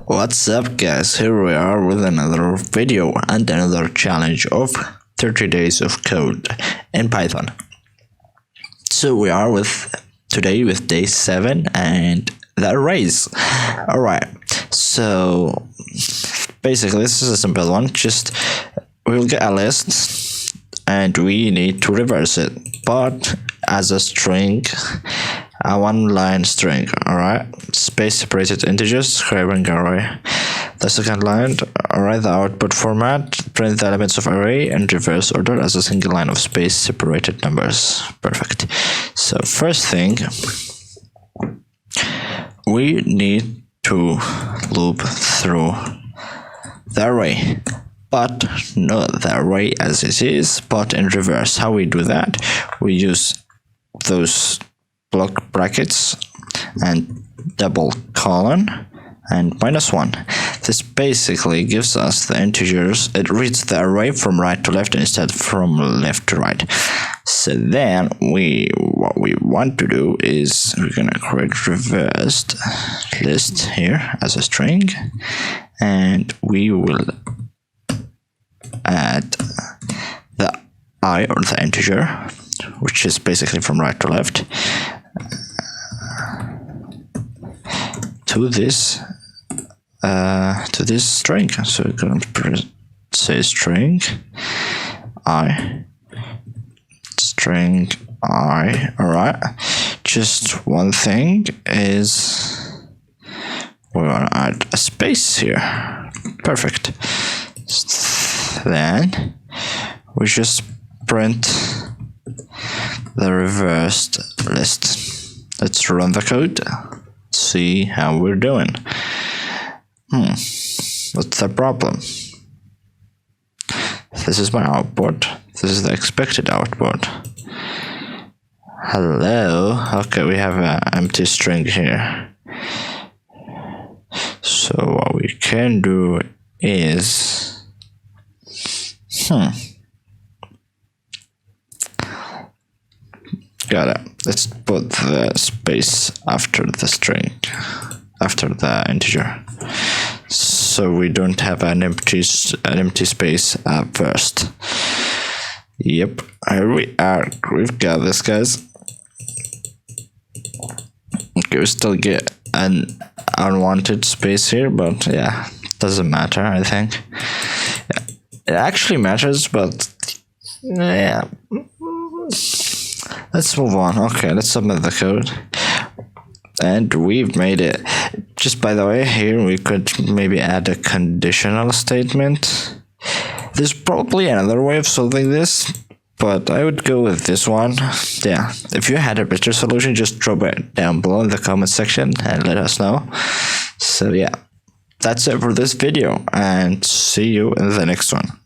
What's up guys, here we are with another video and another challenge of 30 days of code in Python. So we are today with day 7 and the arrays. Alright, so basically this is a simple one. We'll get a list and we need to reverse it, but as a string, a one-line string. Alright, space separated integers, describing array. The second line, alright, the output format, print the elements of array in reverse order as a single line of space separated numbers. Perfect. So first thing, we need to loop through the array, but not the array as it is, but in reverse. How we do that? We use those block brackets and double colon and -1. This basically gives us the integers. It reads the array from right to left instead from left to right. So then what we want to do is we're gonna create reversed list here as a string, and we will add the I, or the integer, which is basically from right to left, to this string. So we're going to say string I. Alright, just one thing is we want to add a space here. Perfect. Then we just print the reversed list. Let's run the code, see how we're doing. What's the problem? This is my output. This is the expected output. Hello. Okay, we have an empty string here. So what we can do is got it. Let's put the space after the string, after the integer, so we don't have an empty space at first. Yep, here we are. We've got this, guys. Okay, we still get an unwanted space here, but yeah, doesn't matter. I think it actually matters, but yeah. Let's move on. Okay, let's submit the code. And we've made it. Just by the way, here we could maybe add a conditional statement. There's probably another way of solving this, but I would go with this one. Yeah, if you had a better solution, just drop it down below in the comment section and let us know. So yeah, that's it for this video, and see you in the next one.